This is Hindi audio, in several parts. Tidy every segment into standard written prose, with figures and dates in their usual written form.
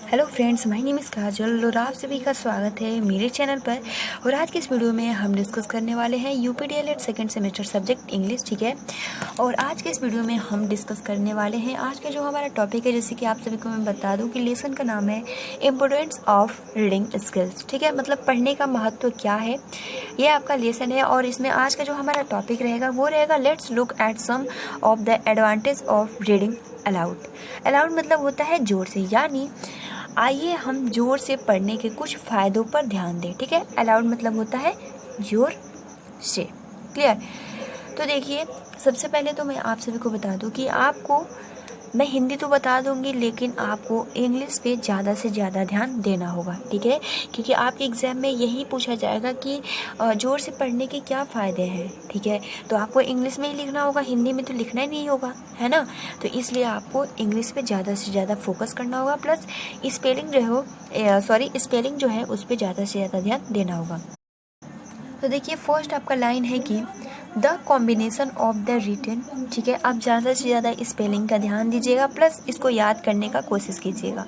Hello friends, my name is Kajal और आप सभी का स्वागत है मेरे चैनल पर। और आज के इस वीडियो में हम डिस्कस करने वाले हैं यूपीडीएलएड सेकंड सेमेस्टर सब्जेक्ट इंग्लिश, ठीक है। और आज के इस वीडियो में हम डिस्कस करने वाले हैं आज का जो हमारा टॉपिक है, जैसे कि आप सभी को मैं बता दूं कि लेसन का नाम है इम्पोर्टेंस ऑफ रीडिंग स्किल्स, ठीक है। मतलब पढ़ने का महत्व क्या है, ये आपका लेसन है। और इसमें आज का जो हमारा टॉपिक रहेगा वो रहेगा let's look at some of the advantage of reading aloud. Aloud मतलब होता है जोर से, यानी आइए हम जोर से पढ़ने के कुछ फ़ायदों पर ध्यान दें, ठीक है। अलाउड मतलब होता है जोर से, क्लियर। तो देखिए, सबसे पहले तो मैं आप सभी को बता दूं कि आपको मैं हिंदी तो बता दूंगी, लेकिन आपको इंग्लिश पे ज़्यादा से ज़्यादा ध्यान देना होगा, ठीक है। क्योंकि आपके एग्ज़ाम में यही पूछा जाएगा कि ज़ोर से पढ़ने के क्या फ़ायदे हैं, ठीक है। तो आपको इंग्लिश में ही लिखना होगा, हिंदी में तो लिखना ही नहीं होगा, है ना। तो इसलिए आपको इंग्लिश पे ज़्यादा से ज़्यादा फोकस करना होगा, प्लस स्पेलिंग जो है उस पर ज़्यादा से ज़्यादा ध्यान देना होगा। तो देखिए, फर्स्ट आपका लाइन है कि the combination of the written, ठीक है। आप ज़्यादा से ज़्यादा स्पेलिंग का ध्यान दीजिएगा, प्लस इसको याद करने का कोशिश कीजिएगा।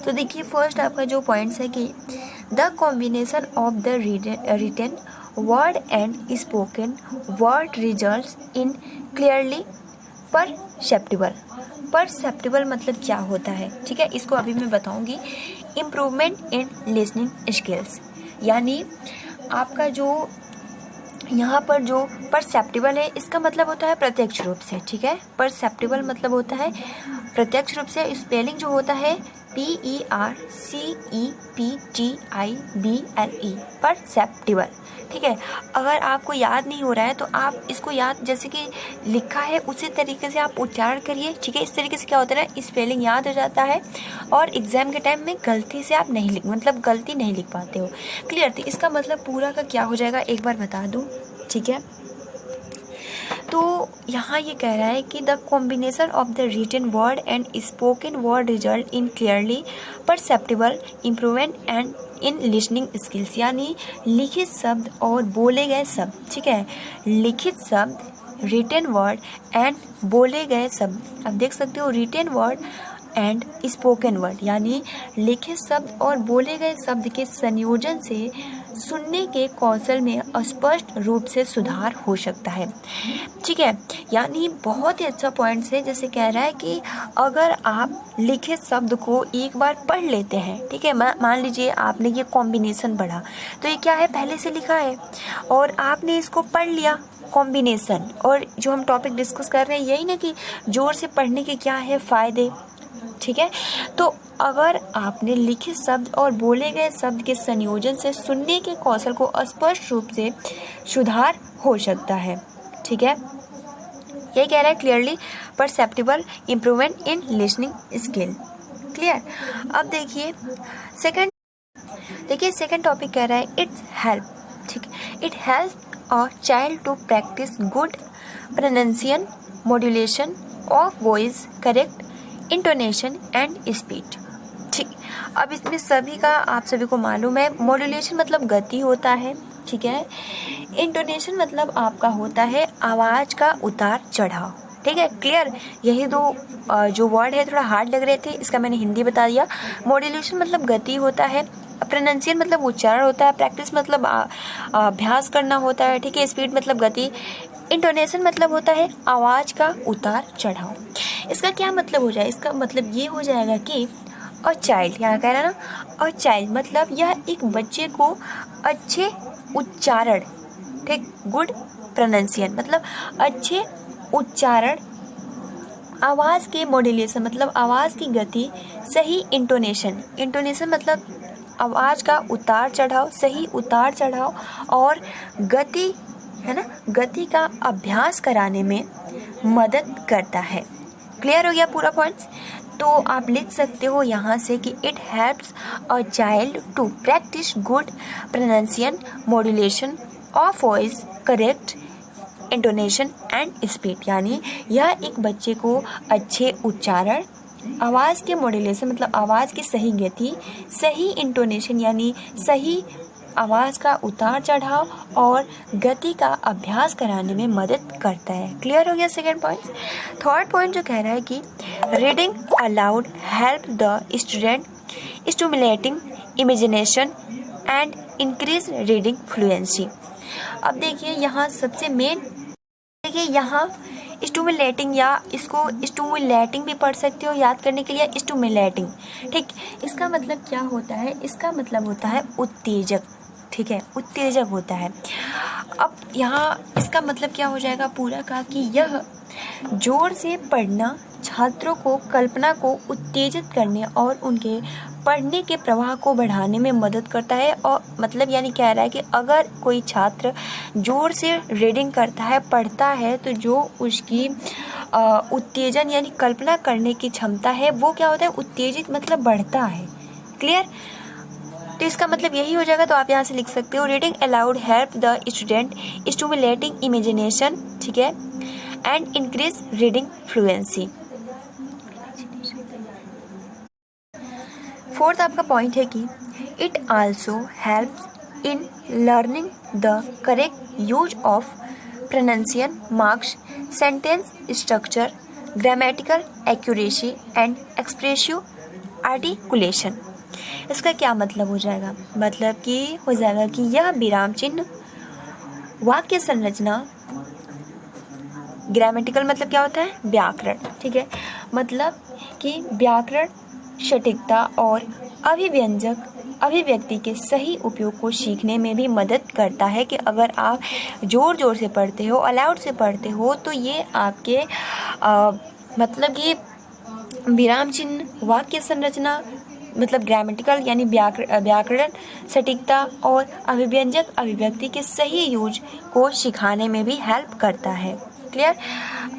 तो देखिए, फर्स्ट आपका जो पॉइंट्स है कि the combination of the written word and spoken word results in clearly perceptible. Perceptible मतलब क्या होता है, ठीक है, इसको अभी मैं बताऊंगी। इम्प्रूवमेंट इन लिसनिंग स्किल्स, यानी आपका जो यहाँ पर जो परसेप्टिबल है, इसका मतलब होता है प्रत्यक्ष रूप से, ठीक है। परसेप्टिबल मतलब होता है प्रत्यक्ष रूप से। स्पेलिंग जो होता है PERCEPTIBLE, परसेप्टिबल, ठीक है। अगर आपको याद नहीं हो रहा है तो आप इसको याद, जैसे कि लिखा है उसी तरीके से आप उच्चारण करिए, ठीक है। इस तरीके से क्या होता है ना, स्पेलिंग याद हो जाता है और एग्जाम के टाइम में गलती से आप गलती नहीं लिख पाते हो, क्लियर। तो इसका मतलब पूरा का क्या हो जाएगा, एक बार बता दूँ, ठीक है। तो यहाँ ये कह रहा है कि the combination of the written word and spoken word result in clearly perceptible improvement and in listening skills, यानी लिखित शब्द और बोले गए शब्द, ठीक है। लिखित शब्द, रिटन वर्ड एंड बोले गए शब्द, आप देख सकते हो written word and spoken word, यानी लिखित शब्द और बोले गए शब्द के संयोजन से सुनने के कौशल में स्पष्ट रूप से सुधार हो सकता है, ठीक है। यानी बहुत ही अच्छा पॉइंट है। जैसे कह रहा है कि अगर आप लिखित शब्द को एक बार पढ़ लेते हैं, ठीक है, मान लीजिए आपने ये कॉम्बिनेशन पढ़ा, तो ये क्या है, पहले से लिखा है और आपने इसको पढ़ लिया कॉम्बिनेशन। और जो हम टॉपिक डिस्कस कर रहे हैं यही ना कि जोर से पढ़ने के क्या है फ़ायदे, ठीक है। तो अगर आपने लिखित शब्द और बोले गए शब्द के संयोजन से सुनने के कौशल को स्पष्ट रूप से सुधार हो सकता है, ठीक है। यही कह रहा है clearly perceptible improvement in listening skill, clear. अब देखिए सेकंड टॉपिक कह रहा है इट्स हेल्प, ठीक। It help a child to practise good pronunciation, modulation of voice, correct intonation and speed, ठीक। अब इसमें सभी का आप सभी को मालूम है, मॉड्यूलेशन मतलब गति होता है, ठीक है। इंटोनेशन मतलब आपका होता है आवाज़ का उतार चढ़ाव, ठीक है, क्लियर। यही दो जो वर्ड है थोड़ा हार्ड लग रहे थे, इसका मैंने हिंदी बता दिया। मॉड्यूलेशन मतलब गति होता है, प्रोनाउंसिएशन मतलब उच्चारण होता है, प्रैक्टिस मतलब अभ्यास करना होता है, ठीक है। स्पीड मतलब गति, इंटोनेशन मतलब होता है आवाज़ का उतार चढ़ाव। इसका क्या मतलब हो जाए, इसका मतलब ये हो जाएगा कि अ चाइल्ड, यहाँ कह रहा है ना, अ चाइल्ड मतलब यह एक बच्चे को अच्छे उच्चारण, ठीक, गुड प्रोनाउंसिएशन मतलब अच्छे उच्चारण, आवाज़ के मॉड्यूलेशन मतलब आवाज़ की गति, सही इंटोनेशन मतलब आवाज़ का उतार चढ़ाव, सही उतार चढ़ाव, और गति, है ना, गति का अभ्यास कराने में मदद करता है। क्लियर हो गया पूरा पॉइंट्स। तो आप लिख सकते हो यहाँ से कि it helps a child to practise good pronunciation, modulation of voice, correct intonation and speed, यानी यह एक बच्चे को अच्छे उच्चारण, आवाज़ के मॉड्यूलेशन मतलब आवाज़ की सही गति, सही इंटोनेशन यानी सही आवाज़ का उतार चढ़ाव और गति का अभ्यास कराने में मदद करता है। क्लियर हो गया सेकेंड पॉइंट। थर्ड पॉइंट जो कह रहा है कि reading allowed help the student stimulating imagination and increase reading fluency. अब देखिए यहाँ सबसे मेन, देखिए यहाँ स्टिमुलेटिंग, या इसको स्टिमुलेटिंग भी पढ़ सकते हो याद करने के लिए, स्टिमुलेटिंग। ठीक, इसका मतलब क्या होता है? इसका मतलब होता है उत्तेजक। ठीक है, उत्तेजक होता है। अब यहाँ इसका मतलब क्या हो जाएगा पूरा का, कि यह जोर से पढ़ना छात्रों को कल्पना को उत्तेजित करने और उनके पढ़ने के प्रवाह को बढ़ाने में मदद करता है। और मतलब यानी कह रहा है कि अगर कोई छात्र जोर से रीडिंग करता है, पढ़ता है, तो जो उसकी उत्तेजन यानी कल्पना करने की क्षमता है वो क्या होता है? उत्तेजित मतलब बढ़ता है। क्लियर? तो इसका मतलब यही हो जाएगा। तो आप यहाँ से लिख सकते हो reading allowed help the student stimulating imagination, ठीक है, and increase reading fluency. Fourth आपका पॉइंट है कि it also helps in learning the correct use of pronunciation marks, sentence structure, grammatical accuracy and expressive articulation. इसका क्या मतलब हो जाएगा? मतलब कि हो जाएगा कि यह विराम चिन्ह, वाक्य संरचना, ग्रामेटिकल मतलब क्या होता है? व्याकरण। ठीक है, मतलब कि व्याकरण, सटीकता और अभिव्यक्ति के सही उपयोग को सीखने में भी मदद करता है। कि अगर आप जोर जोर से पढ़ते हो, अलाउड से पढ़ते हो, तो ये आपके मतलब कि विराम चिन्ह, वाक्य संरचना मतलब ग्रामेटिकल यानी व्याकरण, सटीकता और अभिव्यक्ति के सही यूज को सिखाने में भी हेल्प करता है। क्लियर?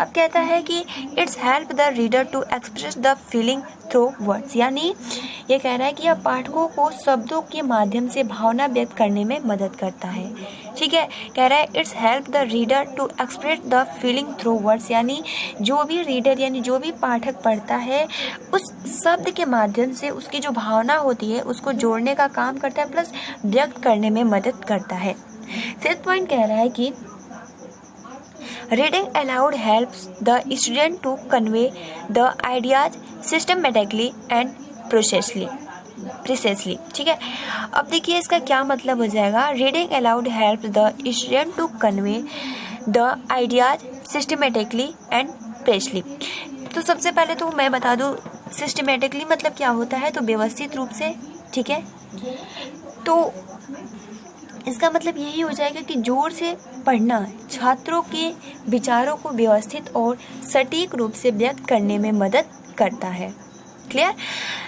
अब कहता है कि it's help the reader to express the feeling through words, यानी ये कह रहा है कि यह पाठकों को शब्दों के माध्यम से भावना व्यक्त करने में मदद करता है। ठीक है, कह रहा है it's help the reader to express the feeling through words, यानी जो भी रीडर यानी जो भी पाठक पढ़ता है उस शब्द के माध्यम से उसकी जो भावना होती है उसको जोड़ने का काम करता है, प्लस व्यक्त करने में मदद करता है। फिफ्थ पॉइंट कह रहा है कि reading aloud helps the student to convey the ideas systematically and precisely. ठीक है, अब देखिए इसका क्या मतलब हो जाएगा। Reading aloud helps the student to convey the ideas systematically and precisely. तो सबसे पहले तो मैं बता दूं सिस्टमेटिकली मतलब क्या होता है, तो व्यवस्थित रूप से। ठीक है, तो इसका मतलब यही हो जाएगा कि जोर से पढ़ना छात्रों के विचारों को व्यवस्थित और सटीक रूप से व्यक्त करने में मदद करता है। क्लियर?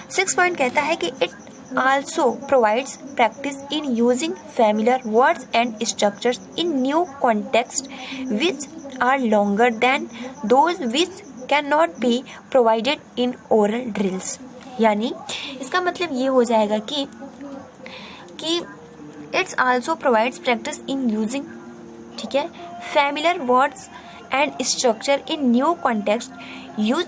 6 पॉइंट कहता है कि it also provides practice in using familiar words and structures in new context which are longer than those which can not be provided in oral drills. यानी इसका मतलब ये हो जाएगा कि it's also provides practice in using, ठीक है, familiar words and structure in new context use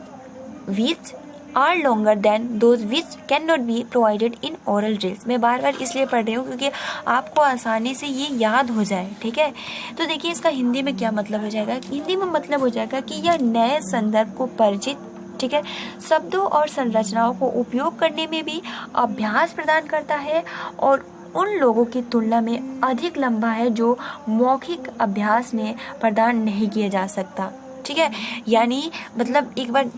which are longer than those which can not be provided in oral drills. मैं बार बार इसलिए पढ़ रही हूँ क्योंकि आपको आसानी से ये याद हो जाए। ठीक है, तो देखिए इसका हिंदी में क्या मतलब हो जाएगा। हिंदी में मतलब हो जाएगा कि यह नए संदर्भ को परिचित, ठीक है, शब्दों और संरचनाओं को उपयोग करने में भी अभ्यास प्रदान करता है और उन लोगों की तुलना में अधिक लंबा है जो मौखिक अभ्यास में प्रदान नहीं किया जा सकता। ठीक है, यानी मतलब एक बार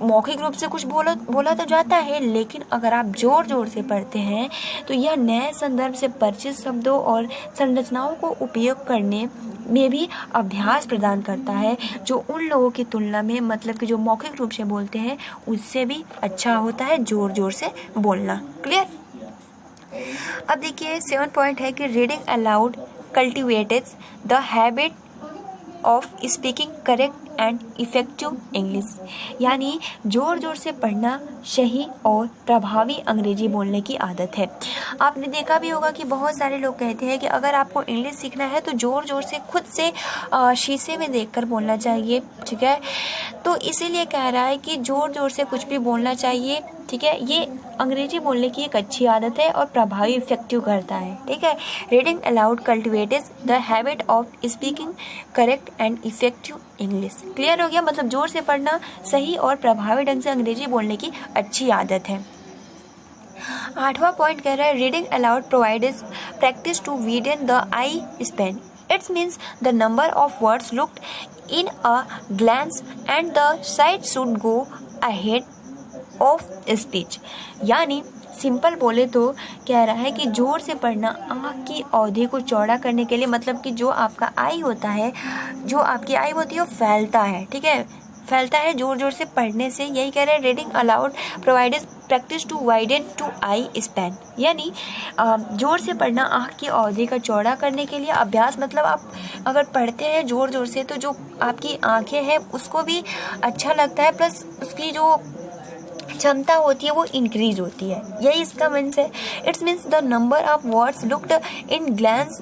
मौखिक रूप से कुछ बोला तो जाता है, लेकिन अगर आप जोर जोर से पढ़ते हैं तो यह नए संदर्भ से परिचित शब्दों और संरचनाओं को उपयोग करने में भी अभ्यास प्रदान करता है, जो उन लोगों की तुलना में मतलब कि जो मौखिक रूप से बोलते हैं उससे भी अच्छा होता है जोर जोर से बोलना। क्लियर? अब देखिए 7 पॉइंट है कि reading allowed cultivated the habit of speaking correct and effective English, यानी ज़ोर ज़ोर से पढ़ना, सही और प्रभावी अंग्रेजी बोलने की आदत है। आपने देखा भी होगा कि बहुत सारे लोग कहते हैं कि अगर आपको इंग्लिश सीखना है तो ज़ोर ज़ोर से खुद से शीशे में देखकर बोलना चाहिए, ठीक है। तो इसीलिए कह रहा है कि ज़ोर ज़ोर से कुछ भी बोलना चाहिए, ठीक है। ये अंग्रेजी बोलने की एक अच्छी आदत है और प्रभावी इफेक्टिव करता है, ठीक है। Reading allowed cultivates the habit of speaking correct and effective English. Clear हो गया, मतलब जोर से पढ़ना, सही और प्रभावी ढंग से अंग्रेजी बोलने की अच्छी आदत है। 8वां पॉइंट कह रहा है reading aloud provides practice to widen the eye span. It's means the number of words looked in a glance and the sight should go ahead of speech. यानी सिंपल बोले तो कह रहा है कि जोर से पढ़ना आँख की अवधि को चौड़ा करने के लिए, मतलब कि जो आपका आई होता है, जो आपकी आई होती है वो फैलता है, ठीक है, फैलता है जोर जोर से पढ़ने से। यही कह रहे हैं reading aloud provides practice to widen to eye span, यानी जोर से पढ़ना आँख की अवधि का चौड़ा करने के लिए अभ्यास, मतलब आप अगर पढ़ते हैं जोर जोर से तो जो आपकी आँखें हैं उसको भी अच्छा लगता है, प्लस उसकी जो क्षमता होती है वो इंक्रीज होती है, यही इसका मीन्स है। It's means the number of words looked in glance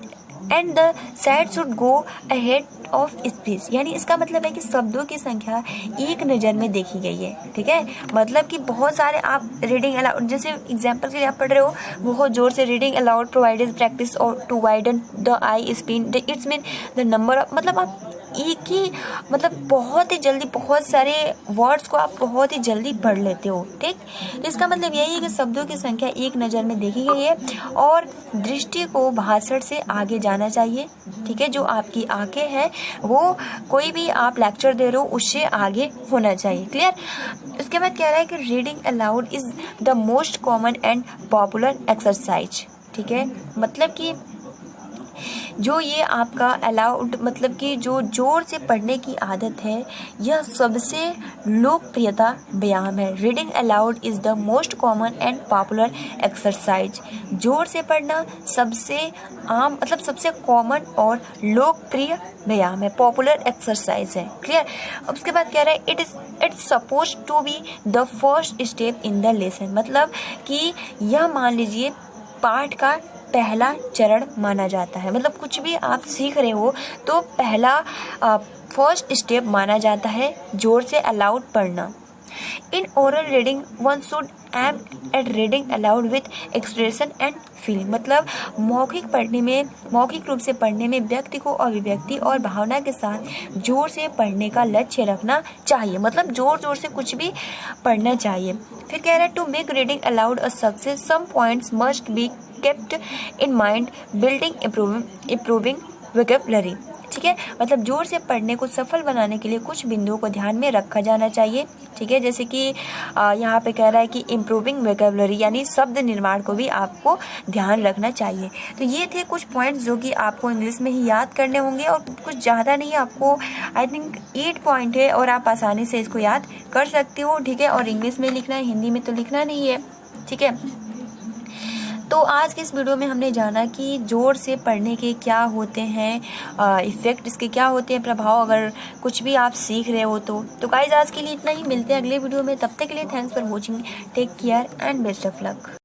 and the sight should go ahead of speech, यानी इसका मतलब है कि शब्दों की संख्या एक नज़र में देखी गई है, ठीक है। मतलब कि बहुत सारे आप रीडिंग अलाउड, जैसे एग्जांपल के लिए आप पढ़ रहे हो बहुत जोर से, रीडिंग अलाउड प्रोवाइडेड प्रैक्टिस और to widen the eye span, it's mean the number of, मतलब आप एक ही, मतलब बहुत ही जल्दी बहुत सारे वर्ड्स को आप बहुत ही जल्दी पढ़ लेते हो, ठीक। तो इसका मतलब यही है कि शब्दों की संख्या एक नज़र में देखी गई है और दृष्टि को भाषण से आगे जाना चाहिए, ठीक है। जो आपकी आंखें हैं वो कोई भी आप लेक्चर दे रहे हो उससे आगे होना चाहिए, क्लियर। उसके बाद कह रहा है कि reading allowed is the most common and popular exercise, ठीक है। मतलब कि जो ये आपका अलाउड, मतलब कि जो जोर से पढ़ने की आदत है, यह सबसे लोकप्रियता व्यायाम है। Reading allowed is the most common and popular exercise. जोर से पढ़ना सबसे आम, मतलब सबसे कॉमन और लोकप्रिय व्यायाम है, पॉपुलर एक्सरसाइज है, क्लियर। अब उसके बाद कह रहा है it's suppose to be the first step in the lesson, मतलब कि यह मान लीजिए पाठ का पहला चरण माना जाता है। मतलब कुछ भी आप सीख रहे हो तो पहला फर्स्ट स्टेप माना जाता है जोर से अलाउड पढ़ना। In oral reading one should aim at reading aloud with expression and feeling, मतलब मौखिक रूप से पढ़ने में व्यक्ति को अभिव्यक्ति और भावना के साथ जोर से पढ़ने का लक्ष्य रखना चाहिए, मतलब जोर जोर से कुछ भी पढ़ना चाहिए। फिर कह रहा है to make reading aloud a success some points must be kept in mind, building improving vocabulary, ठीक है। मतलब जोर से पढ़ने को सफल बनाने के लिए कुछ बिंदुओं को ध्यान में रखा जाना चाहिए, ठीक है। जैसे कि यहाँ पे कह रहा है कि इम्प्रूविंग वोकैबुलरी, यानी शब्द निर्माण को भी आपको ध्यान रखना चाहिए। तो ये थे कुछ पॉइंट्स जो कि आपको इंग्लिश में ही याद करने होंगे और कुछ ज़्यादा नहीं, आपको आई थिंक 8 पॉइंट है और आप आसानी से इसको याद कर सकते हो, ठीक है। और इंग्लिश में लिखना है, हिंदी में तो लिखना नहीं है, ठीक है। तो आज के इस वीडियो में हमने जाना कि जोर से पढ़ने के क्या होते हैं इफ़ेक्ट, इसके क्या होते हैं प्रभाव, अगर कुछ भी आप सीख रहे हो तो गाइस आज के लिए इतना ही, मिलते हैं अगले वीडियो में। तब तक के लिए thanks for watching, take care and best of luck.